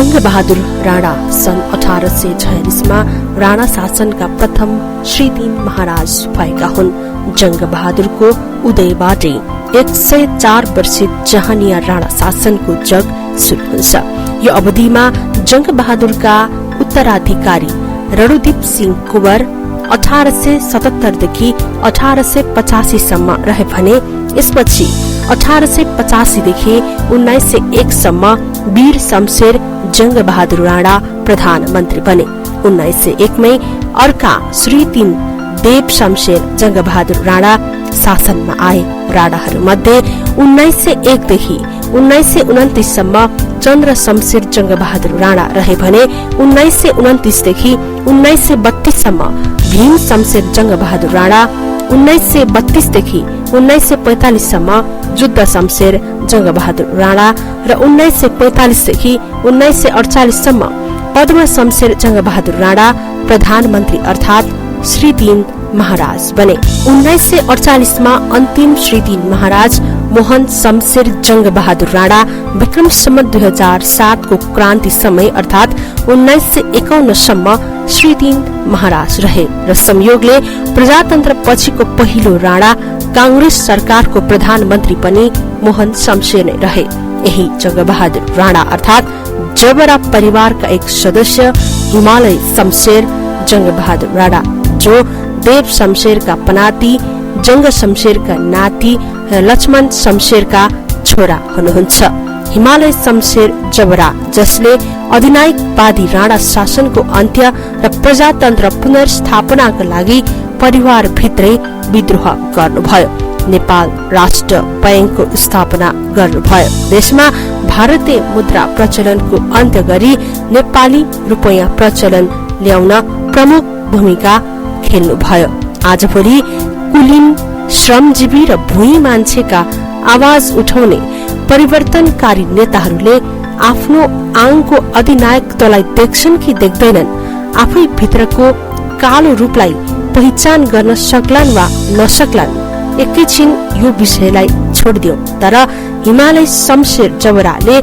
जंगबहादुर राणा सन् 1846 मा राणा शासनका प्रथम श्री 3 महाराज भएका हुन्। जंगबहादुरको उदयबाटै 104 वर्षीय जहानिया राणा शासनको जग सुरु हुन्छ। यो अवधिमा जंगबहादुरका उत्तराधिकारी रणदीप सिंह कुँवर 1877 देखि 1885 सम्म रहे भने यसपछि 1885 देखि 1901 सम्म वीर शमशेर जंगबहादुर राणा प्रधानमन्त्री बने। 1901 मै अर्का श्री 3 देव शमशेर जंगबहादुर राणा शासनमा आए। राणाहरू मध्ये 1901 देखि 1929 सम्म चन्द्र शमशेर जंगबहादुर राणा रहे भने 1929 देखि 1932 सम्म भीम शमशेर जंगबहादुर राणा, 1932 देखि 1945 सम्म जुद्ध शमशेर जंगबहादुर राणा र 1945 देखि 1948 सम्म पद्म शमशेर जंगबहादुर राणा प्रधानमन्त्री अर्थात श्री 3 महाराज बने। 1948 मा अन्तिम श्री 3 महाराज मोहन शमशेर जंगबहादुर राणा विक्रम सम्वत 2007 को क्रान्ति समय अर्थात 1951 सम्म श्री 3 महाराज रहे र संयोगले प्रजातन्त्र पछिको पहिलो राणा कांग्रेस सरकारको प्रधानमन्त्री पनि मोहन शमशेर नै रहे। यही जंगबहादुर राणा अर्थात जबरा परिवारका एक सदस्य हिमालय शमशेर जंगबहादुर राणा, जो देव शमशेरका पनाती, जंग शमशेरका नाति र लक्ष्मण शमशेरका छोरा हुनुहुन्छ। हिमालय शमशेर जबरा, जसले अधिनायकवादी राणा शासनको अन्त्य र प्रजातन्त्र पुनर्स्थापनाका लागि परिवार भित्रै विद्रोह गर्नुभयो। नेपाल राष्ट्र बैंकको स्थापना गर्नुभयो। देशमा भारतीय मुद्रा प्रचलनको अन्त्य गरी नेपाली रुपैयाँ प्रचलन ल्याउन प्रमुख भूमिका खेल्नुभयो। आजभोलि कुलीन, श्रमजीवी र भूमि मान्छेका आवाज उठाउने परिवर्तनकारी नेताहरूले आफ्नो आङको अधिनायकत्वलाई देख्छन् कि देख्दैनन्, आफै भित्रको कालो रूपलाई पहिचान गर्न सक्लान् वा नसक्लान्, एकैछिन यो विषयलाई छोडिदियौं। तर हिमालय शमशेर जबराले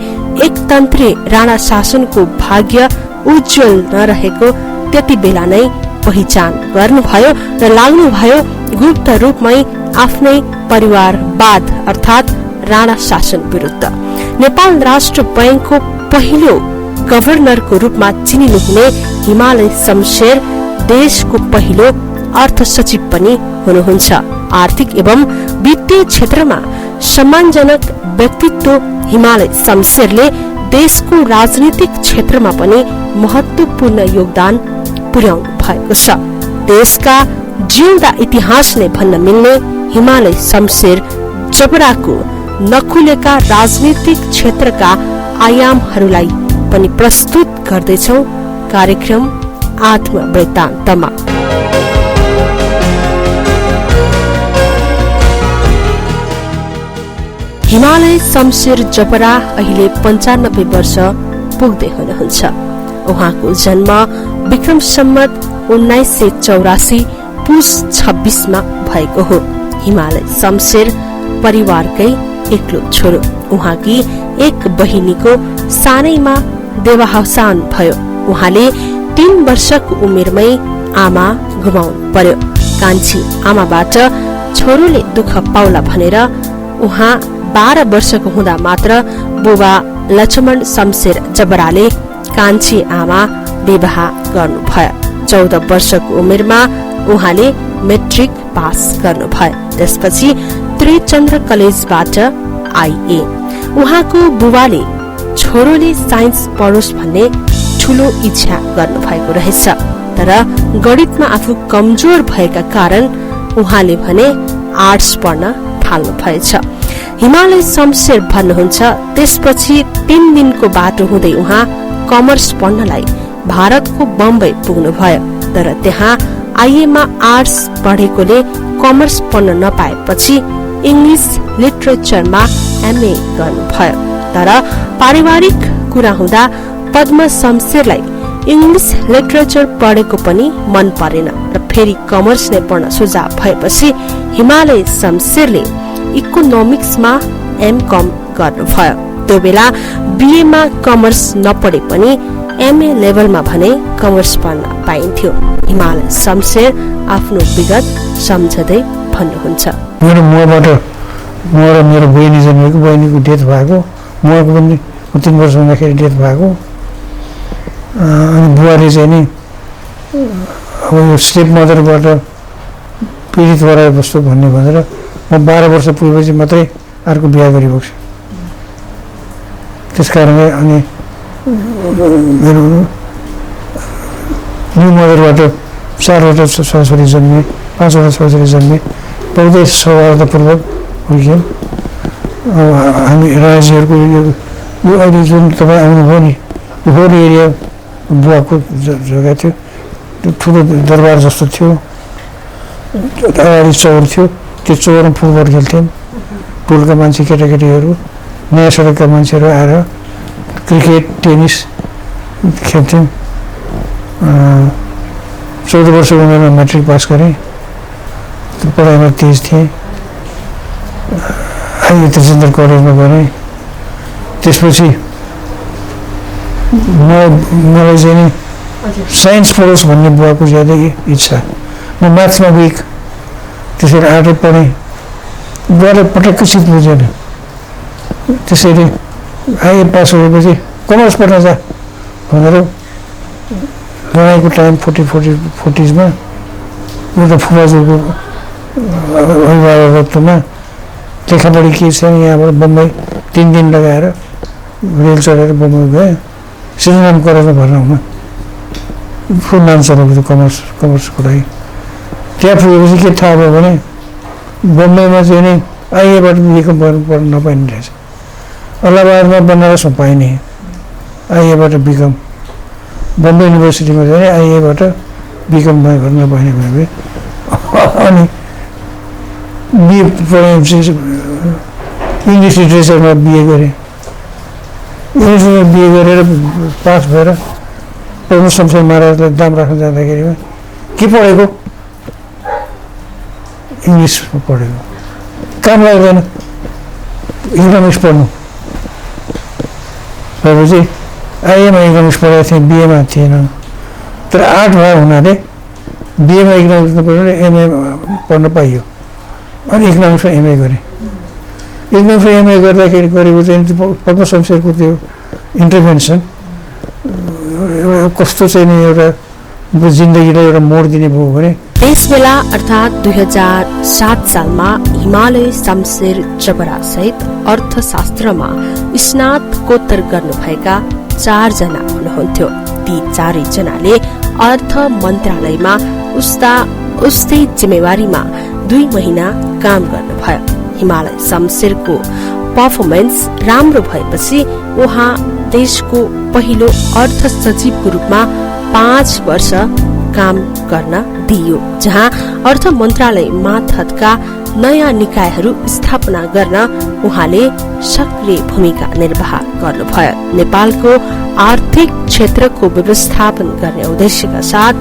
एकतन्त्रीय राणा शासनको भाग्य उज्जवल नरहेको त्यति बेला नै पहिचान गर्नुभयो र लाग्नुभयो गुप्त रूपमै आफ्नै परिवारवाद अर्थात राणा शासन विरुद्ध। नेपाल राष्ट्र बैंकको पहिलो गभर्नरको रूपमा चिनिनुहुने हिमालय शमशेर देशको पहिलो अर्थ सचिव पनि हुनुहुन्छ। आर्थिक एवं वित्तीय क्षेत्रमा सम्मानजनक व्यक्तित्व हिमालय शमशेरले देशको राजनीतिक क्षेत्रमा पनि महत्वपूर्ण योगदान पुर्याउनु भएको छ। देशका जिउँदा इतिहासले भन्न मिल्ने हिमालय शमशेर जबराको नखुलेका राजनीतिक क्षेत्रका आयामहरूलाई पनि प्रस्तुत गर्दैछौ कार्यक्रम आत्मवृत्तान्तमा। हिमालय शमशेर जबरा अहिले 95 वर्ष पुग्दै हुनुहुन्छ। उहाँको जन्म विक्रम सम्वत 1984 पुस 26 मा भएको हो। हिमालय शमशेर परिवारकै एक्लो छोरो। उहाँकी एक बहिनीको सानैमा देहावसान भयो। उहाँले 3 वर्षको उमेरमै आमा गुमाउनु पर्यो। कान्छी आमाबाट छोरोले दुःख पाउला भनेर उहाँ 12 वर्षको हुँदा मात्र बुबा लक्ष्मण शमशेर जबराले कान्छी आमा विवाह गर्नुभयो। 14 वर्षको उमेरमा उहाँले मेट्रिक पास गर्नुभयो। त्यसपछि त्रिचन्द्र कलेजबाट आइए। उहाँको बुबाले छोरोले साइन्स पढोस् भन्ने ठूलो इच्छा गर्नुभएको रहेछ, तर गणितमा आफू कमजोर भएका कारण उहाँले भने आर्ट्स पढ्न थाल्नु भएछ। हिमालय शमशेर भन्नुहुन्छ, त्यसपछि 3 दिनको बाटो हुँदै उहाँ कमर्स पढ्नलाई भारतको बम्बई पुग्नु भयो। तर त्यहाँ आइएमा आर्ट्स पढेकोले कमर्स पढ्न नपाएपछि इंग्लिश लिटरेचरमा एमए गर्नुभयो। तर पारिवारिक कुरा हुँदा पद्म शमशेरलाई इंग्लिश लिटरेचर पढेको पनि मन परेन र फेरि कमर्स नै पढ्न सुझाव भएपछि हिमालय शमशेरले इकोनोमिक्समा एमकम गर्नुभयो। त्यो बेला बीएमा कमर्स नपढे पनि एमए लेभलमा भने कमर्स पढ्न पाइन्थ्यो। हिमाल शमशेर आफ्नो विगत सम्झँदै भन्नुहुन्छ, मेरो मेरो बहिनी जन्मेको, बहिनीको डेथ भएको, मको पनि 3 वर्ष हुँदाखेरि डेथ भएको। अनि बुवाले चाहिँ नि अब यो स्टेप मदरबाट पीडित गराए जस्तो भन्ने भनेर म 12 वर्ष पुगेपछि मात्रै अर्को बिहा गरिबक्छ। त्यस कारणले अनि मेरो न्यू मदरबाट 4वटा छोराछोरी जन्मे, 5वटा छोराछोरी जन्मे। बहुतै सौहार्दपूर्वक हुर्क्यौँ। हामी राजीहरूको यो अहिले जुन तपाईँ आउनुभयो नि, यो होल एरिया बुवाको जग्गा थियो। त्यो ठुलो दरबार जस्तो थियो, अगाडि चौर थियो। त्यो चौरमा फुटबल खेल्थ्यौँ। टोलका मान्छे, केटाकेटीहरू, नयाँ सडकका मान्छेहरू आएर क्रिकेट, टेनिस खेल्थ्यौँ। 14 वर्षको उमेरमा म्याट्रिक पास गरेँ। पढाइमा तेज थिएँ। आइए त्रिचन्द्र कलेजमा गरेँ। त्यसपछि मलाई चाहिँ नि साइन्स पढोस् भन्ने बुवाको ज्यादै इच्छा। म म्याथ्समा विक, त्यसरी आर्टै पढेँ। बुवाले पटक्कै चित बुझेन। त्यसैले आइए पास भएपछि कमर्स पढ्न जा भनेर लडाइँको टाइम 40s एउटा फुपाजुको अभिभावकत्वमा लेखापढी के छैन, यहाँबाट बम्बई 3 दिन लगाएर रेल चढेर बम्बई गएँ। श्रीराम कलेजमा भर्ना हुन फुल नाम चलाएको थियो कमर्सको लागि। त्यहाँ पुगेपछि के थाहा भयो भने बम्बईमा चाहिँ नि आइएबाट बिएकम पढ्न नपाइने रहेछ। इलाहाबादमा बनारसमा पाइने आइएबाट बिकम, बम्बई युनिभर्सिटीमा चाहिँ आइएबाट बिकम गर्न नपाइने भयो। अनि बिए पढेपछि इङ्ग्लिस लिटरेचरमा बिए गरेँ। इङ्ग्लिसमा बिए गरेर पास भएर प्रभु शमशेर महाराजलाई दाम राख्न जाँदाखेरिमा के पढेको? इङ्ग्लिस पढेको, काम लाग्दैन, इकोनोमिक्स पढ्नु। भएपछि आइएमा इकोनोमिक्स पढाएको थिएँ, बिएमा थिएन। तर आर्ट भएको हुनाले बिएमा इकोनोमिक्स नपढ्नु एमए पढ्न पाइयो। अनि इकोनोमिक्समा एमए गरेँ। इकोनोमिक्समा एमए गर्दाखेरि गरेको चाहिँ पद्म शमशेरको त्यो इन्टरभेन्सन कस्तो चाहिँ नि एउटा जिन्दगीलाई एउटा मोड दिने भयो भने त्यसबेला अर्थात् 2007 सालमा हिमालय शमशेर जबरा सहित अर्थशास्त्रमा स्नातकोत्तर गर्नुभएका 4 जना हुनुहुन्थ्यो। ती 4 जनाले अर्थ मन्त्रालयमा उस्तै जिम्मेवारीमा 2 महिना काम गर्नुभयो। हिमालय शमशेरको पर्फर्मेन्स राम्रो भएपछि उहाँ देशको पहिलो अर्थ सचिवको रूपमा 5 वर्ष काम गर्न दिइयो, जहाँ अर्थ मन्त्रालय मातहतका नयाँ निकायहरू स्थापना गर्न उहाँले सक्रिय भूमिका निर्वाह गर्नुभयो। नेपालको आर्थिक क्षेत्रको व्यवस्थापन गर्ने उद्देश्यका साथ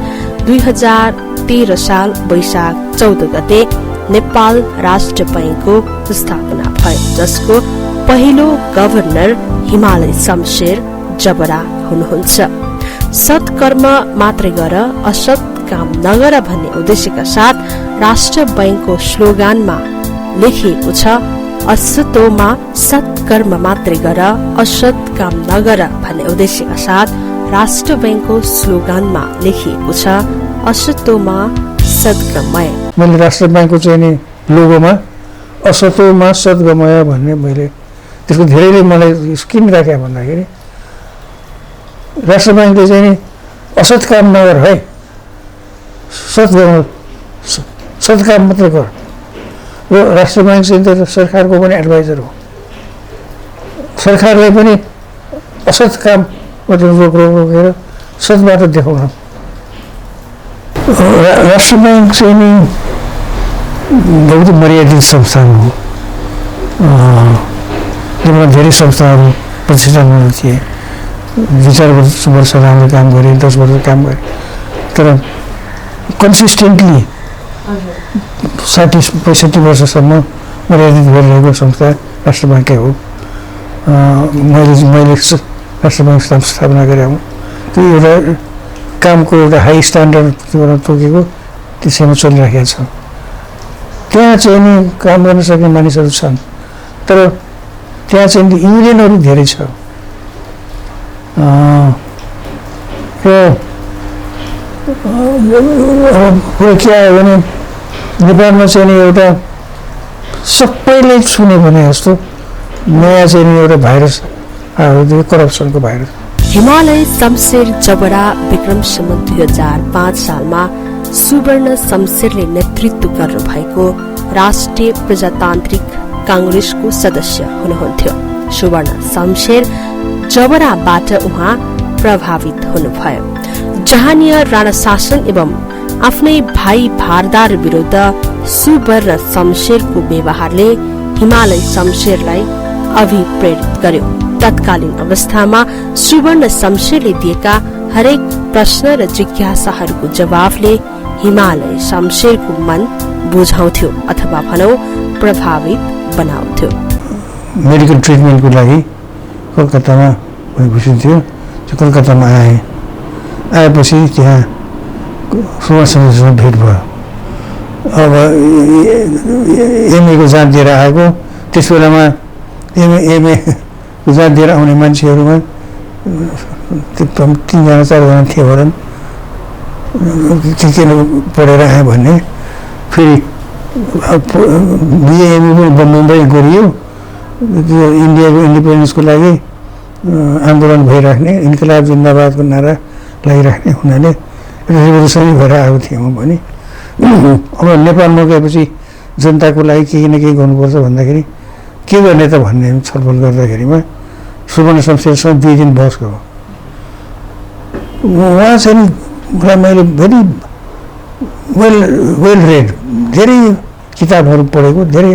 2013 साल वैशाख 14 गते नेपाल राष्ट्र बैंकको स्थापना भयो, जसको पहिलो गभर्नर हिमालय शमशेर जबरा हुनुहुन्छ। सत्कर्म मात्रै गर, असत् काम नगर भन्ने उद्देश्यका साथ राष्ट्र बैंकको स्लोगानमा लेखिएको छ, असतोमा सत्कर्म मात्रै गर, असत् काम नगर भन्ने उद्देश्यका साथ राष्ट्र बैंकको स्लोगानमा लेखिएको छ, असतोमा सद्गमय। मैले राष्ट्र बैंकको चाहिँ नि लोगोमा असतोमा सद्गमय भन्ने मैले त्यसको धेरैले मलाई किन राखे भन्दाखेरि राष्ट्र बैंकले चाहिँ नि असत काम नगर है, सत्काम मात्रै गर। यो राष्ट्र बैंक चाहिँ सरकारको पनि एडभाइजर हो। सरकारले पनि असत कामबाट रोकेर सतबाट देखाउन। राष्ट्र बैंक चाहिँ नि बहुत मर्यादित संस्थान हो। त्यसमा धेरै संस्थाहरू प्रतिष्ठानहरू थिए। 2-4 वर्ष राम्रो काम गरे, 10 वर्ष काम गरे, तर कन्सिस्टेन्टली 60-65 वर्षसम्म मर्यादित गरिरहेको संस्था राष्ट्र बैंकै हो। मैले राष्ट्र ब्याङ्क स्थापना गरेँ हुँ। त्यो एउटा कामको एउटा हाई स्ट्यान्डर्ड तोकेको त्यसैमा चलिराखेको छ। त्यहाँ चाहिँ नि काम गर्न सक्ने मानिसहरू छन्, तर त्यहाँ चाहिँ युनियनहरू धेरै छ। र कुरो के आयो भने नेपालमा चाहिँ नि एउटा सबैले छुने भने जस्तो नयाँ चाहिँ नि एउटा भाइरस आयो, करप्सनको भाइरस। हिमालय शमशेर जबडा विक्रमसम्म 2005 सालमा सुवर्ण शमशेरले नेतृत्व गर्नुभएको राष्ट्रिय प्रजातान्त्रिक कांग्रेसको सदस्य हुनुहुन्थ्यो। सुवर्ण शमशेर जबडाबाट उहाँ प्रभावित हुनुभयो। जहानीय राणा शासन एवं आफ्नै भाइ भारदार विरुद्ध सुवर्ण शमशेरको व्यवहारले हिमालय शमशेरलाई अभिप्रेरित गर्यो। तत्कालीन अवस्थामा सुवर्ण शमशेरले दिएका हरेक प्रश्न र जिज्ञासाहरूको जवाफले हिमालय शमशेरको मन बुझाउँथ्यो अथवा भनौं प्रभावित बनाउँथ्यो। मेडिकल ट्रिटमेन्टको लागि कलकत्तामा थियो। कलकत्तामा आएपछि त्यहाँ सुभाष चन्द्रसँग भेट भयो। अब एमएको जाँच दिएर आएको, त्यस बेलामा एमए जाँच दिएर आउने मान्छेहरूमा 3-4 जना थियो होला, के पढेर आयो भन्ने। फेरि बिएमए पनि बम्बईमै गरियो। त्यो इन्डियाको इन्डिपेन्डेन्सको लागि आन्दोलन भइराख्ने, इन्कलाब जिन्दाबादको नारा लगाइराख्ने हुनाले रेभोल्युसनै भएर आएको थिएँ म पनि। अब नेपालमा गएपछि जनताको लागि केही न केही गर्नुपर्छ भन्दाखेरि के गर्ने त भन्ने छलफल गर्दाखेरिमा सुवर्ण शमशेरसँग 2 दिन बहस गयो। उहाँ चाहिँ मलाई मैले भेरी वेल रेड, धेरै किताबहरू पढेको, धेरै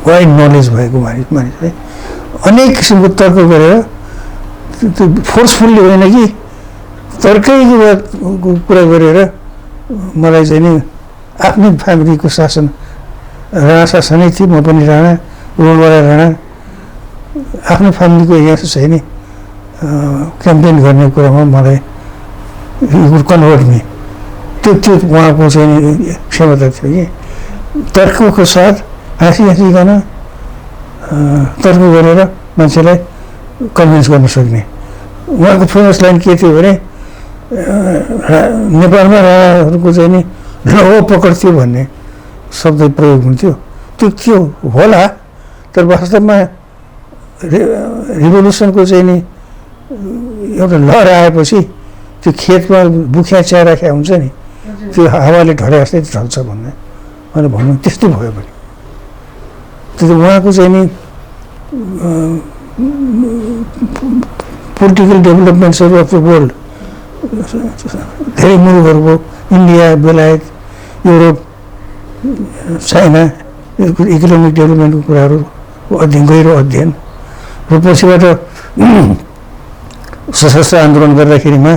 वाइड नलेज भएको मानिसले अनेक किसिमको तर्क गरेर, त्यो फोर्सफुल्ली होइन कि तर्कैको कुरा गरेर मलाई चाहिँ नि आफ्नै फ्यामिलीको शासन, राणा शासनै थियो, म पनि राणा, रोडवाला राणा, आफ्नो फ्यामिलीको एगेन्स्ट चाहिँ नि क्याम्पेन गर्ने कुरामा मलाई कन्भर्ट मी त्यो उहाँको चाहिँ क्षमता थियो कि तर्कको साथ हाँसिकन तर्क गरेर मान्छेलाई कन्भिन्स गर्न सक्ने। उहाँको फेमस लाइन के थियो भने नेपालमा राणाहरूको चाहिँ नि लौ पकड थियो भन्ने शब्द प्रयोग हुन्थ्यो। त्यो के होला, तर वास्तवमा रिभोल्युसनको चाहिँ नि एउटा लहर आएपछि त्यो खेतमा बुख्या चिया राखेको हुन्छ नि, त्यो हावाले ढले जस्तै ढल्छ भन्ने मैले भन्नु, त्यस्तै भयो भने त्यो उहाँको चाहिँ नि पोलिटिकल डेभलपमेन्ट्सहरू अफ द वर्ल्ड, धेरै मुलुकहरूको, इन्डिया, बेलायत, युरोप, चाइना, इकोनोमिक डेभलपमेन्टको कुराहरू गहिरो अध्ययन र पछिबाट सशस्त्र आन्दोलन गर्दाखेरिमा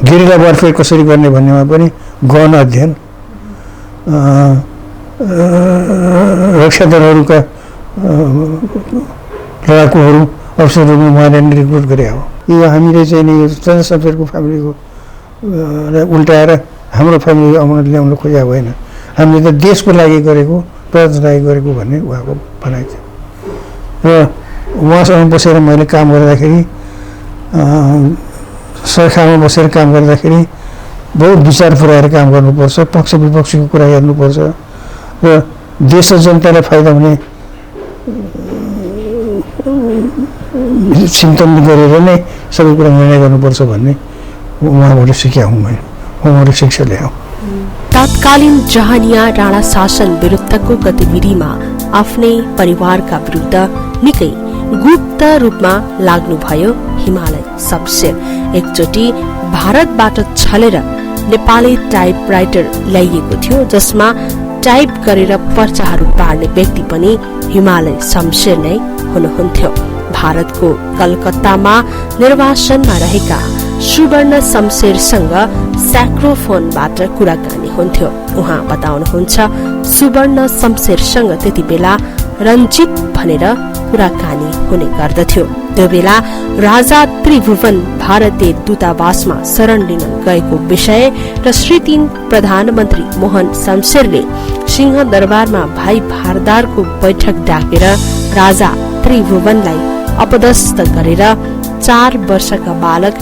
गेरिला वारफेयर कसरी गर्ने भन्नेमा पनि गहन अध्ययन, रक्षा दलहरूका लडाकुहरू अफसरहरू उहाँले रिक्रुट गरे हो। यो हामीले चाहिँ नि चन्द्र शमशेरको फ्यामिलीको उल्टाएर हाम्रो फ्यामिली अमर ल्याउन खोजेको होइन, हामीले त देशको लागि गरेको, प्रजाको लागि गरेको भन्ने उहाँको भनाइ थियो। र उहाँसँग बसेर मैले काम गर्दाखेरि, सरकारमा बसेर काम गर्दाखेरि बहुत विचार पुऱ्याएर काम गर्नुपर्छ, पक्ष विपक्षको कुरा हेर्नुपर्छ र देश र जनतालाई फाइदा हुने चिन्तन गरेर नै सबै कुरा निर्णय गर्नुपर्छ भन्ने उहाँबाट सिकेँ हुँ। मैले उहाँबाट शिक्षा ल्याएँ। तत्कालीन जहानिया राणा शासन विरुद्धको गतिविधिमा आफ्नै परिवारका विरुद्ध निकै गुप्त रूपमा लाग्नुभयो हिमालय शमशेर। एकचोटि भारतबाट छलेर नेपाली टाइपराइटर ल्याइएको थियो, जसमा टाइप गरेर पर्चाहरू पार्ने व्यक्ति पनि हिमालय शमशेर नै हुनुहुन्थ्यो। भारतको कलकत्तामा निर्वासनमा रहेका सुवर्ण शमशेरसँग स्याक्रोफोनबाट कुराकानी हुन्थ्यो। उहाँ बताउनुहुन्छ, सुवर्ण शमशेरसँग त्यति बेला रञ्जित भनेर कुराकानी हुने गर्दथ्यो। त्यो बेला राजा त्रिभुवन भारतीय दूतावासमा शरण लिन गएको विषय र श्री 3 प्रधानमन्त्री मोहन शमशेरले सिंह दरबारमा भाइ भारदारको बैठक डाकेर राजा त्रिभुवनलाई अपदस्थ गरेर 4 वर्षका बालक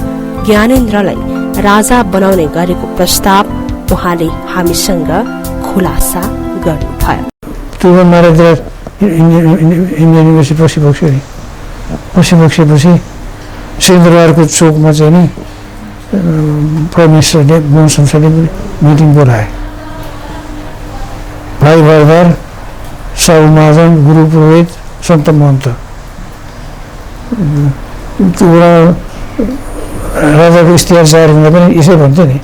ज्ञानेन्द्रलाई राजा बनाउने गरेको प्रस्ताव उहाँले हामीसँग खुलासा गर्नुभयो। त्रिभुवन महाराज इन्डियन युनिभर्सिटी पसिबक्सेपछि सिंहदरबारको चोकमा चाहिँ नि प्राइम मिनिस्टरले मोहन शमशेरले मिटिङ बोलाए। भाइ भारदार, साहु महाजन, गुरु पुरोहित, सन्त महन्त, त्यो बेला राजाको इस्तिहार जाहेर हुँदा पनि यसै भन्थ्यो नि,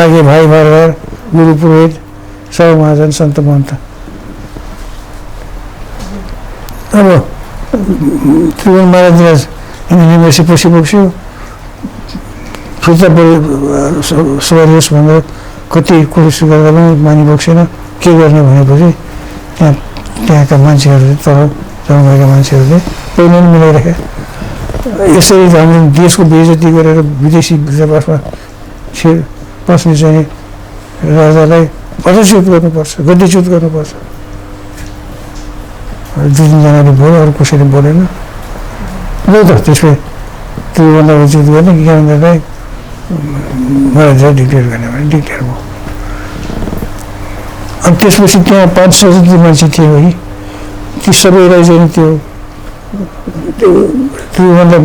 आगे भाइ भारदार, गुरु पुरोहित, साहु महाजन, सन्त महन्त। अब त्रिभुवन महाराज इन्डियन युनिभर्सिटी पसिबक्स्यो, फिर्ता सवारी होस् भनेर कति कोसिस गर्दा पनि मानिबक्सेन। के गर्ने भनेपछि त्यहाँका मान्छेहरूले, तल जन्मभएका मान्छेहरूले पहिले नै मिलाइराखे। यसरी हाम्रो देशको बेइज्जती गरेर विदेशी दूतावासमा पस्ने चाहिँ राजालाई पदच्युत गर्नुपर्छ, गद्दीच्युत गर्नुपर्छ। 2-3जनाले बोल्यो, अरू कसैले बोलेन। ल त त्यसपछि त्योभन्दा उचित गर्ने ज्ञानेन्द्रलाई महाराजलाई डिक्लेयर गर्ने भने डिक्लेयर भयो। अनि त्यसपछि त्यहाँ 500 जति मान्छे थियो है, ती सबैलाई चाहिँ त्योभन्दा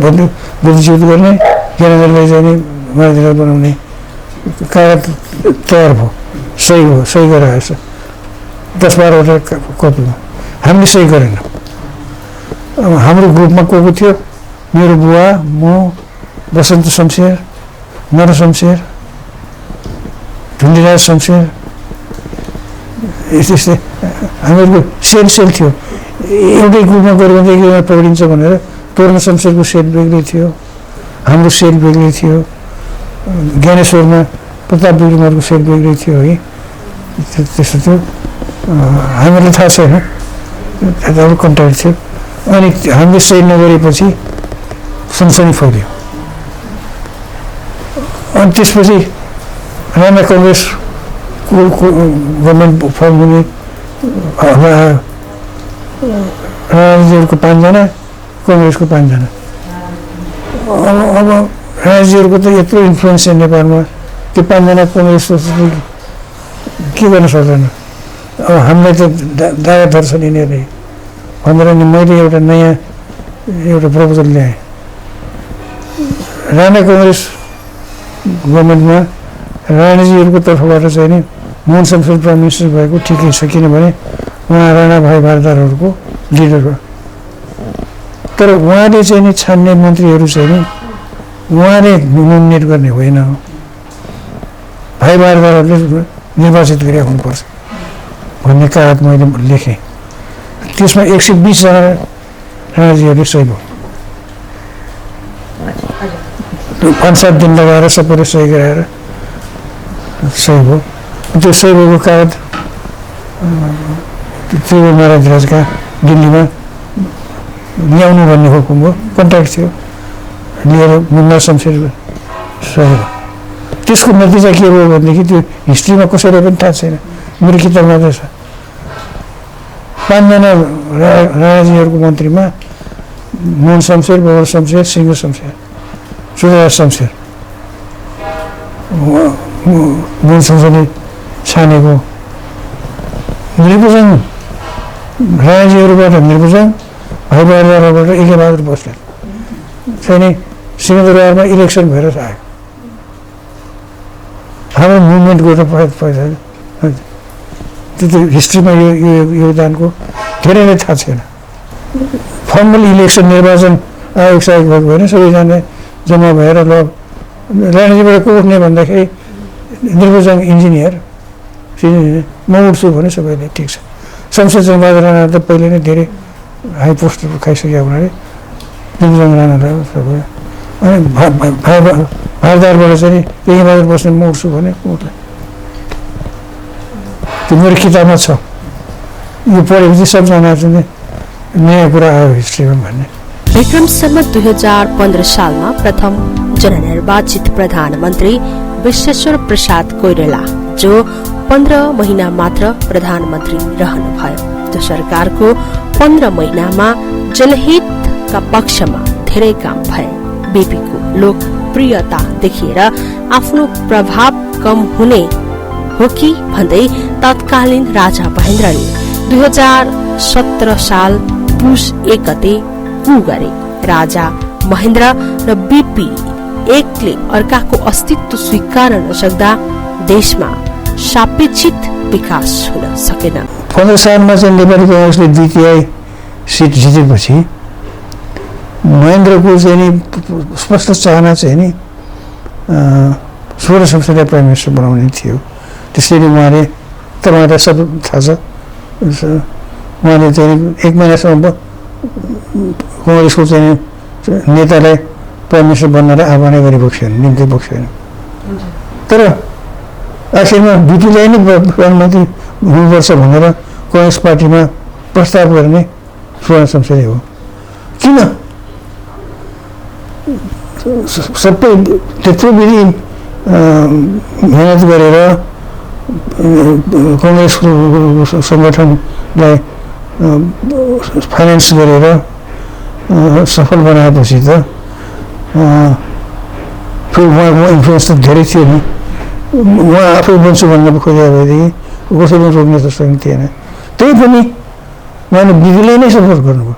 गद्दीच्युत गर्ने, ज्ञानेन्द्रलाई चाहिँ महाराजलाई बनाउने कागज तयार भयो, सही भयो, सही गराएछ 10-12वटा कपीमा। हामीले सही गरेन। अब हाम्रो ग्रुपमा को थियो, मेरो बुवा, म, बसन्त शमशेर, नर शमशेर, ढुण्डीराज शमशेर, यस्तै हामीहरूको सेल थियो। एउटै ग्रुपमा गऱ्यो भने एकजना पक्रिन्छ भनेर तोरण शमशेरको सेल बेग्लै थियो, हाम्रो सेल बेग्लै थियो, ज्ञानेश्वरमा प्रताप विक्रमहरूको सेल बेग्लै थियो है। त्यस्तो थियो, हामीलाई थाहा छैन, अरू कन्ट्याक्ट थियो। अनि हामीले सही नगरेपछि सनसनी फैल्यो। अनि त्यसपछि राणा कङ्ग्रेसको गभर्मेन्ट फर्म हुने, राणाजीहरूको 5जना, कङ्ग्रेसको 5जना। अब राणाजीहरूको त यत्रो इन्फ्लुएन्स छ नेपालमा, त्यो 5जना कङ्ग्रेस के गर्न सक्दैन। अब हामीलाई त दावा धर्छन् यिनीहरूले भनेर नि मैले एउटा नयाँ प्रपोजल ल्याएँ। राणा कङ्ग्रेस गभर्मेन्टमा राणाजीहरूको तर्फबाट चाहिँ नि मोहन शमशेर प्राइम मिनिस्टर भएको ठिकै छ, किनभने उहाँ राणा भाइ भारदारहरूको लिडर हो। तर उहाँले चाहिँ नि छान्ने मन्त्रीहरू चाहिँ नि उहाँले नोमिनेट गर्ने होइन, भाइ भारदारहरूले निर्वाचित गरे हुनुपर्छ भन्ने कागज मैले लेखेँ। त्यसमा 120 जना राणाजीहरूले सही भयो। 5-7 दिन लगाएर सबैले सही गराएर सही भयो। त्यो सही भएको कागज त्रिभुवन महाराजका दिल्लीमा ल्याउनु भन्ने हुकुम हो, कन्ट्याक्ट थियो, लिएर मुन्ना शमशेर सही भयो। त्यसको नतिजा के भयो भनेदेखि त्यो हिस्ट्रीमा कसैलाई पनि थाहा छैन, मेरो किताबमा त छ। 5जना राणाजीहरूको मन्त्रीमा मोहन शमशेर, बबर शमशेर, सिंह शमशेर, सुधाराज शमशेर, मोहन शमशेरले छानेको। निर्बुजङ राणाजीहरूबाट निर्बुजङ, भाइ भारदारबाट एकेबहादुर बस्नेत चाहिँ नि सिंहदरबारमा इलेक्सन भएर आयो। हाम्रो मुभमेन्ट गर्न पैसा त्यो हिस्ट्रीमा यो योगदानको धेरै नै थाहा छैन। फर्मल इलेक्सन निर्वाचन आयोग सहायक भएको भएन, सबैजना जम्मा भएर ल राणाजीबाट को उठ्ने भन्दाखेरि निर्वाचन इन्जिनियर म उठ्छु भने सबैले ठिक छ। शमशेर जङ्गबहादुर राणा त पहिले नै धेरै हाई पोस्टहरू खाइसकेको हुनाले निर्वाचन राणालाई सबै। अनि भारदारबाट चाहिँ एकेबहादुर बस्ने म उठ्छु भने उठ्ला। त्यो मेरो किताबमा छ, यो पढेपछि सबजना चाहिँ नयाँ कुरा आयो हिस्ट्रीमा भन्ने। विक्रम सम्वत 2015 सालमा प्रथम जननिर्वाचित प्रधानमन्त्री विश्वेश्वर प्रसाद कोइराला जो 15 महिना मात्र प्रधानमन्त्री रहनुभयो। त्यो सरकारको 15 महिनामा जनहितका पक्षमा धेरै काम भए। बीपीको लोकप्रियता देखेर आफ्नो प्रभाव कम हुने हो कि भन्दै तत्कालीन राजा महेन्द्रले 2017 साल पुस 1 गते कु गरे। राजा महेन्द्र र बीपी एकले अर्काको अस्तित्व स्वीकार नसक्दा देशमा सापेक्षित विकास हुन सकेन। 15 सालमा चाहिँ नेपाली कांग्रेसले द्वितीय सिट जितेपछि महेन्द्रको चाहिँ नि स्पष्ट चाहना चाहिँ नि सोह्र संसदीय प्राइम मिनिस्टर बनाउने थियो। त्यसैले उहाँले तपाईँलाई सब थाहा छ उहाँले चाहिँ 1 महिनासम्म कांग्रेसको चाहिँ नेतालाई प्राइम मिनिस्टर बन्नलाई आह्वान गरेको छैन, निम्ति बोक्छ छैन। तर आखिरमा बीपीलाई नै प्रधानमन्त्री हुनुपर्छ भनेर कांग्रेस पार्टीमा प्रस्ताव गर्ने स्वर्ण संसदीय हो। किन सबै त्यत्रो विधि मेहनत गरेर कांग्रेसको सङ्गठनलाई फाइनेन्स गरेर सफल बनाएपछि त फेरि उहाँको इन्फ्लुएन्स त धेरै थियो नि। उहाँ आफै बन्छु भन्न खोजेको भएदेखि कसैले रोक्ने त सक्ने थिएन। त्यही पनि उहाँले बीपीलाई नै सपोर्ट गर्नुभयो।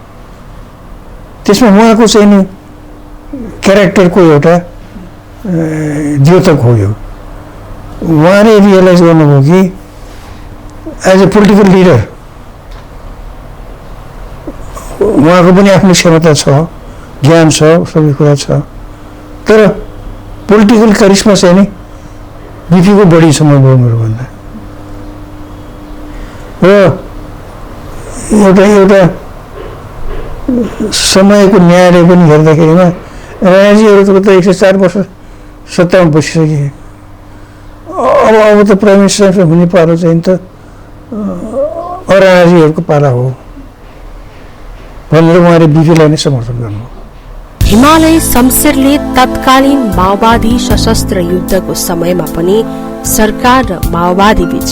त्यसमा उहाँको चाहिँ नि क्यारेक्टरको एउटा द्योतक हो यो। उहाँले रियलाइज गर्नुभयो कि एज ए पोलिटिकल लिडर उहाँको पनि आफ्नो क्षमता छ, ज्ञान छ, सबै कुरा छ, तर पोलिटिकल करिश्मा चाहिँ नि बीपीको बढी छ भन्दा। र एउटा समयको न्यायले पनि हेर्दाखेरिमा राजाजीहरूको त 104 वर्ष सत्तामा बसिसके। अब त प्राइम मिनिस्टर हुने पालो चाहिँ त राजाजीहरूको पाला हो भनेर उहाँले बीपीलाई नै समर्थन गर्नुभयो। हिमालय शमशेरले तत्कालीन माओवादी सशस्त्र युद्धको समयमा पनि सरकार र माओवादी बीच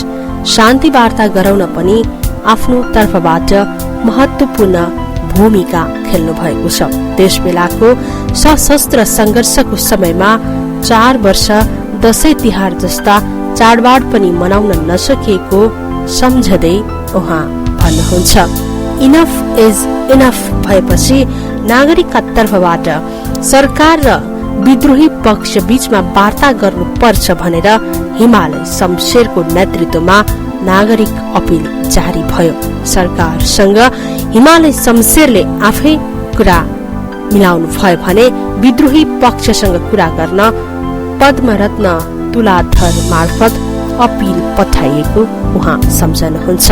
शान्ति वार्ता गराउन पनि आफ्नो तर्फबाट महत्वपूर्ण भूमिका खेल्नु भएको छ। त्यसबेलाको सशस्त्र संघर्षको समयमा 4 वर्ष दशैं तिहार जस्ता चाडबाड पनि मनाउन नसकिएको सम्झदै उहाँ भन्नुहुन्छ। इनफ इज इनफ भएपछि नागरिकका तर्फबाट सरकार र विद्रोही पक्ष बीचमा वार्ता गर्नुपर्छ भनेर हिमालय शमशेरको नेतृत्वमा नागरिक अपील जारी भयो। सरकारसँग हिमालय शमशेरले आफै कुरा मिलाउनु भयो भने विद्रोही पक्षसँग कुरा गर्न पद्मरत्न तुलाधर मार्फत अपील पठाइएको उहाँ सम्झनुहुन्छ।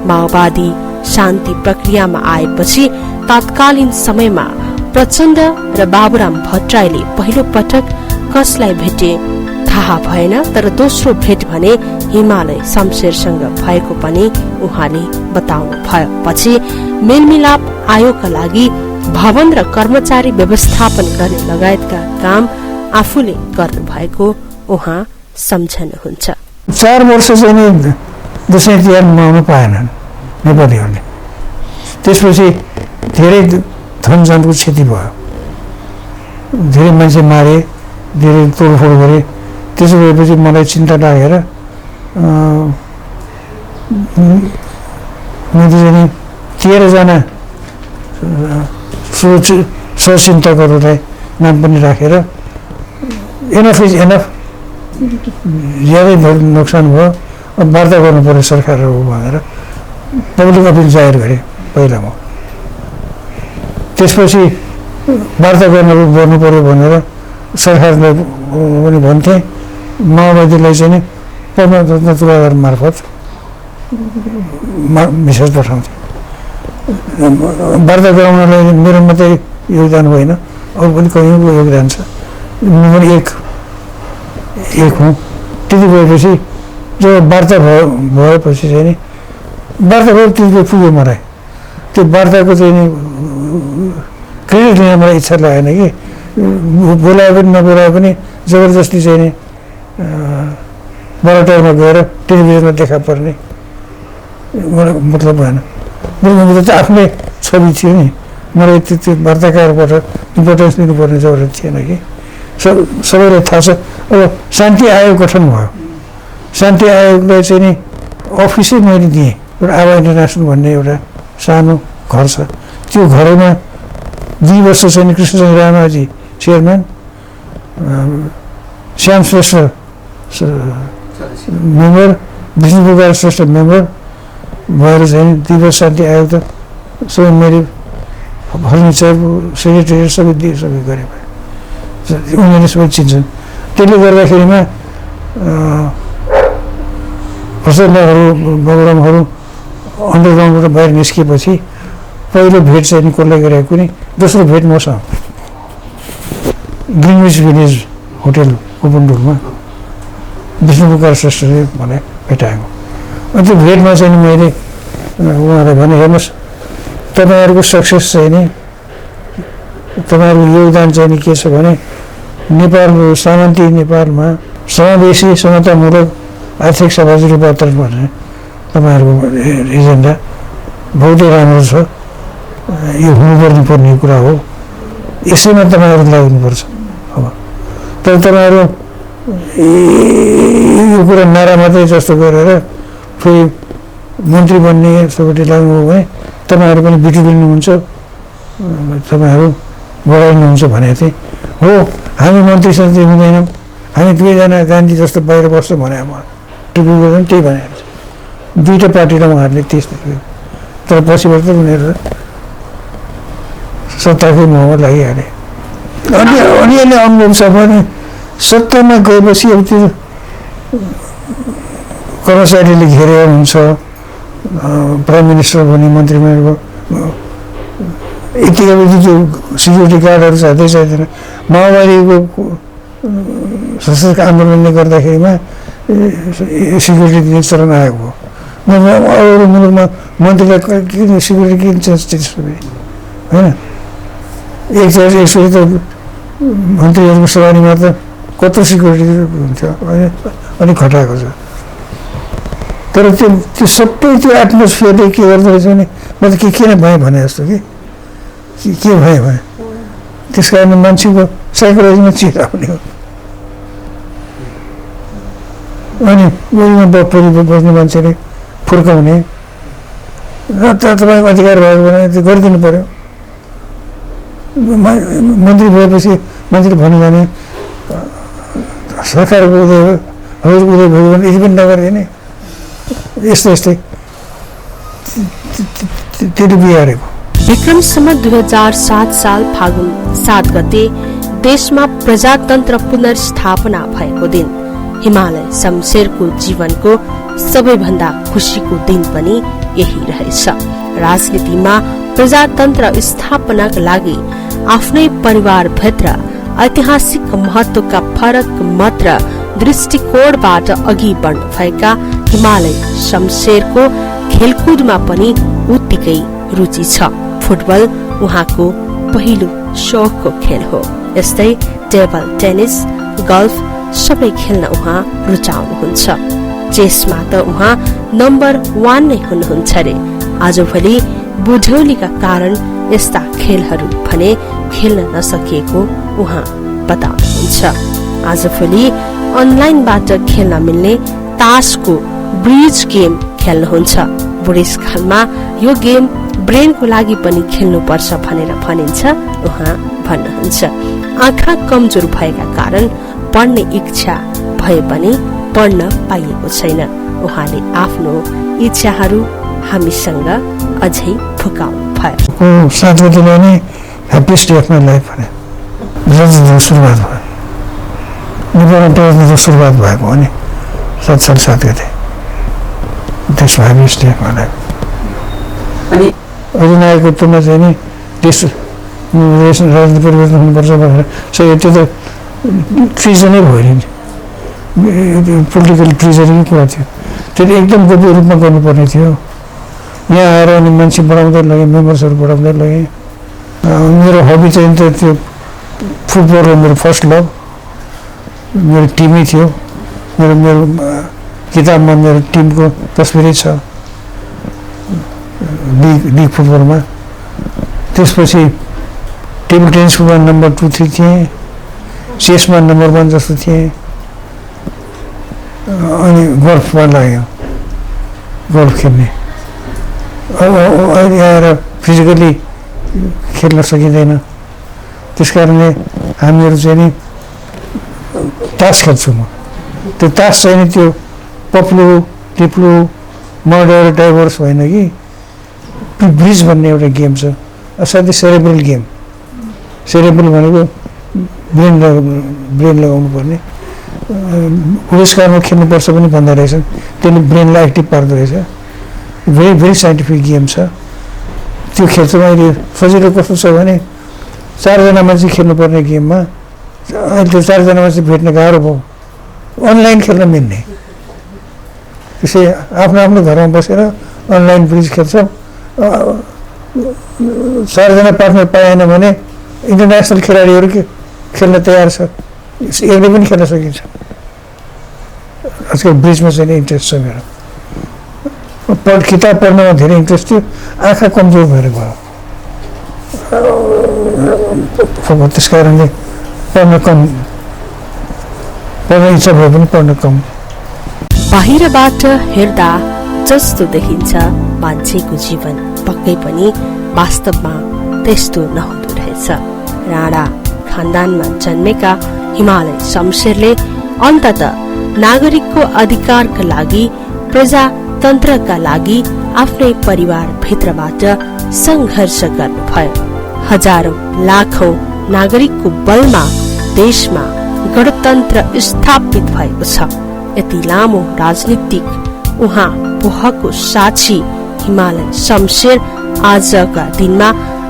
माओवादी शान्ति प्रक्रियामा आएपछि तत्कालीन समयमा प्रचण्ड र बाबुराम भट्टराईले पहिलो पटक कसलाई भेटे थाहा भएन, तर दोस्रो भेट भने हिमालय शमशेरसँग भएको पनि उहाँले बताउनु भयो। पछि मेलमिलाप आयोगका लागि भवन र कर्मचारी व्यवस्थापन गर्ने लगायतका काम आफूले गर्नु भएको उहाँ सम्झनुहुन्छ। 4 वर्ष चाहिँ दशैं तिहार मनाउन पाएनन् नेपालीहरूले। त्यसपछि धेरै धनजनको क्षति भयो, धेरै मान्छे मारे, धेरै तोडफोड गरे। त्यसो भएपछि मलाई चिन्ता लागेर मैले चाहिँ 13 जना सचिन्तकहरूलाई नाम पनि राखेर एनफ इज एनफ, ज्यादै नोक्सान भयो, अब वार्ता गर्नु पर्यो सरकारहरू भनेर पब्लिक अपिल जाहेर गरेँ पहिला म। त्यसपछि वार्ता गर्नु पर्यो भनेर सरकारले पनि भन्थे। माओवादीलाई चाहिँ नि पद्मरत्न तुलाधर मार्फत मेसेज पठाउँथे। वार्ता गराउनलाई मेरो मात्रै योगदान होइन, अरू पनि कहीँको योगदान छ। म पनि एक हुँ। त्यति भएपछि जब वार्ता भएपछि चाहिँ नि वार्ता भयो त्यति पुग्यो मलाई। त्यो वार्ताको चाहिँ नि क्रेडिट लिन मलाई इच्छा लागेन कि बोलाए पनि नबोलाए पनि जबरजस्ती चाहिँ नि बराटारमा गएर टेलिभिजनमा देखा पर्ने मलाई मतलब भएन। मेरो त आफ्नै छवि थियो नि, मलाई त्यो वार्ताकारबाट इम्पोर्टेन्स दिनुपर्ने जरुरत थिएन कि। सबैलाई थाहा छ। अब शान्ति आयोग गठन भयो, शान्ति आयोगलाई चाहिँ नि अफिसै मैले दिएँ। एउटा आभा इन्टरनेसनल भन्ने एउटा सानो घर छ, त्यो घरमा 2 वर्ष चाहिँ Krishnachandra Ranaji chairman, Shyam Shrestha member, Vishnuprakash Shrestha member भएर चाहिँ 2 वर्ष शान्ति आयोग त सबै मैले फर्निचर सेक्रेटरी सबै गरेँ। उनीहरूले सबै चिन्छन्। त्यसले गर्दाखेरिमा प्रसन्नहरू बगरामहरू अन्डरग्राउन्डबाट बाहिर निस्किएपछि पहिलो भेट चाहिँ कसलाई गरेको कुनै, दोस्रो भेट मसँग ग्रिनविच भिलेज होटेल ओपनडोरमा विष्णुप्रकाश श्रेष्ठले मलाई भेटाएको। अनि त्यो भेटमा चाहिँ मैले उहाँलाई भने, हेर्नुहोस् तपाईँहरूको सक्सेस चाहिँ नि, तपाईँहरूको योगदान चाहिँ नि के छ भने नेपालको शान्ति नेपालमा समावेशी समतामूलक आर्थिक सामाजिक रूपान्तरण भन्ने तपाईँहरूको एजेन्डा बहुतै राम्रो छ। यो हुनुपर्ने कुरा हो, यसैमा तपाईँहरू लाग्नुपर्छ। अब तर तपाईँहरू यो कुरा नारा मात्रै जस्तो गरेर फेरि मन्त्री बन्ने यस्तोपट्टि लाग्नुभयो भने तपाईँहरू पनि बिटुलिनुहुन्छ, तपाईँहरू बढाइनुहुन्छ भनेको थिएँ। हो, हामी मन्त्री सन्त्री हुँदैनौँ, हामी 2जना गान्धी जस्तो बाहिर बस्छौँ भने म टिभी त्यही भनेको छ। 2टा पार्टीलाई उहाँहरूले त्यस्तो थियो, तर पछिबाट त उनीहरू सत्ताकै मोहमा लागिहाले। अनि अनुभव छ भने सत्तामा गएपछि अब त्यो कर्मचारीले घेरेर हुन्छ, प्राइम मिनिस्टर भने मन्त्रीमा यतिका त्यो सिक्युरिटी गार्डहरू चाहिँदैन। माओवादीको सशस्त्र आन्दोलनले गर्दाखेरिमा सिक्युरिटी दिने चलन आएको हो। अरू मुलुकमा मन्त्रीलाई किन सिक्युरिटी किन चाहिन्छ होइन? एकचोटि त मन्त्रीहरूको सवारीमा त कत्रो सिक्युरिटी हुन्थ्यो, अनि खटाएको छ। तर त्यो सबै त्यो एटमोस्फियरले के गर्दो रहेछ भने म त किन भएँ भने जस्तो के भएँ भने त्यस कारण मान्छेको साइकोलोजीमा चिर आउने हो। अनि गोलीमा बपरी बस्ने मान्छेले फुर्काउने र तपाईँको अधिकार भएको भने त्यो गरिदिनु पर्यो। मन्त्री भएपछि मान्छेले भन्नु भने सरकारको उदय भयो भने यति पनि नगरिदिने, यस्तै त्यो बिहारेको। विक्रम सम्वत 2007 साल फागुन 7 गते देशमा प्रजातन्त्र पुनर्स्थापना भएको दिन हिमालय शमशेरको जीवनको सबैभन्दा खुशीको दिन पनि यही रहेछ। राजनीतिमा प्रजातन्त्र स्थापनाका लागि आफ्नै परिवारभित्र ऐतिहासिक महत्वका फरक मत र दृष्टिकोणबाट अघि बढ्नु भएका हिमालय शमशेरको खेलकुदमा पनि उत्तिकै रुचि छ। फुटबल उहाँको पहिलो शौकको खेल हो। यस्तै टेबल टेनिस, गल्फ सबै खेल्न उहाँ रुचाउनुहुन्छ। चेसमा त उहाँ नम्बर 1 नै हुनुहुन्छ रे। आजभोलि बुढ्यौलीका कारण यस्ता खेलहरू भने खेल्न नसकिएको उहाँ बताउनुहुन्छ। आजभोलि अनलाइनबाट खेल्न मिल्ने तासको ब्रिज गेम खेल्नुहुन्छ। बुढेसकालमा यो गेम ब्रेनको लागि पनि खेल्नुपर्छ भनेर भनिन्छ उहाँ भन्नुहुन्छ। आँखा कमजोर भएका कारण पढ्ने इच्छा भए पनि पढ्न पाइएको छैन। उहाँले आफ्नो इच्छाहरू हामीसँग अझै फुकाउनु भयो। 7 गतेमा नै happiest day of my life भने सुरुवात भयो। नेपालमा टर्नको सुरुवात भएको हो नि 7 साल 7 गते। त्यसमा happiest day of my life. अनि अधिनायकको रूपमा चाहिँ नि देश राजनीति परिवर्तन हुनुपर्छ भनेर त्यो त ट्रिजनै भयो नि, पोलिटिकल ट्रिजनै कुरा थियो। त्यो एकदम गोप्य रूपमा गर्नुपर्ने थियो। यहाँ आएर अनि मान्छे बढाउँदै लगेँ, मेम्बर्सहरू बढाउँदै लगेँ। मेरो हबी चाहिँ त्यो फुटबल हो, मेरो फर्स्ट लभ। मेरो टिमै थियो। मेरो मेरो किताबमा मेरो टिमको तस्बिरै छ, लिग फुटबलमा। त्यसपछि टेबल टेनिसमा नम्बर 2, 3 थिएँ, चेसमा नम्बर 1 जस्तो थिएँ। अनि गल्फमा लाग्यो, गल्फ खेल्ने। अब अहिले आएर फिजिकली खेल्न सकिँदैन, त्यस कारणले हामीहरू चाहिँ नि तास खेल्छु म। त्यो तास चाहिँ नि त्यो पप्लु टिप्लु मर्डर डाइभर्स होइन कि, ब्रिज भन्ने एउटा गेम छ, असाध्यै सेरेब्रल गेम। सेरेब्रल भनेको ब्रेन लगाउनु पर्ने। पुरस्कारमा खेल्नुपर्छ पनि भन्दो रहेछ, त्यसले ब्रेनलाई एक्टिभ पार्दो रहेछ। भेरी भेरी साइन्टिफिक गेम छ, त्यो खेल्छु। अहिले सजिलो कस्तो छ भने 4 जना मान्छे खेल्नुपर्ने गेममा अहिले त्यो 4 जना मान्छे भेट्न गाह्रो भयो, अनलाइन खेल्न मिल्ने। त्यसै आफ्नो आफ्नो घरमा बसेर अनलाइन ब्रिज खेल्छ। 4 जना पार्टनर पाएन भने इन्टरनेसनल खेलाडीहरू खेल्न तयार छ, एकले पनि खेल्न सकिन्छ। आजकल ब्रिजमा चाहिँ इन्ट्रेस्ट छ मेरो। किताब पढ्नमा धेरै इन्ट्रेस्ट थियो, आँखा कमजोर भएर भयो, त्यस कारणले पढ्न इच्छा भए पनि पढ्न कम। बाहिरबाट हेर्दा जस्तो देखिन्छ मान्छेको जीवन, पक्कै पनि वास्तवमा त्यस्तो नहुँदो रहेछ। राणा खानदानमा जन्मेका हिमालय शमशेरले अन्ततः नागरिकको अधिकारका लागि, प्रजातन्त्रका लागि आफ्नै परिवारभित्रबाट संघर्ष गर्नुभयो। हजारौं लाखौं नागरिकको बलमा देशमा गणतन्त्र स्थापित भएको छ। यति लामो राजनीतिक उहाँ पोहको साक्षी हिमालय शमशेर आजका दिनमा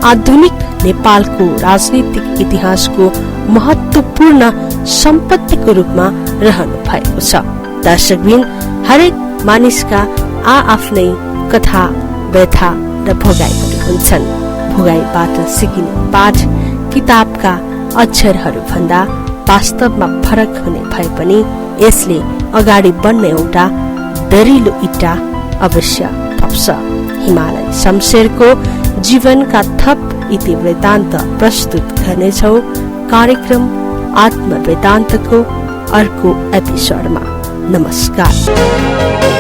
आधुनिक नेपालको राजनीतिक इतिहासको महत्वपूर्ण सम्पत्तिको रूपमा रहनु भएको छ। दर्शकबिन, हरेक मानिसका आफ्नै कथा, व्यथा र भोगाइहरू हुन्छन्। भोगाइबाट सिकिने पाठ किताबका अक्षरहरू भन्दा वास्तवमा फरक हुने भए पनि यसले अगाडि बढ्ने एउटा दरिलो इट्टा अवश्य थप्छ। हिमालय शमशेरको जीवनका थप इतिवृत्तान्त प्रस्तुत गर्नेछौ कार्यक्रम आत्मवृत्तान्तको अर्को एपिसोडमा। नमस्कार।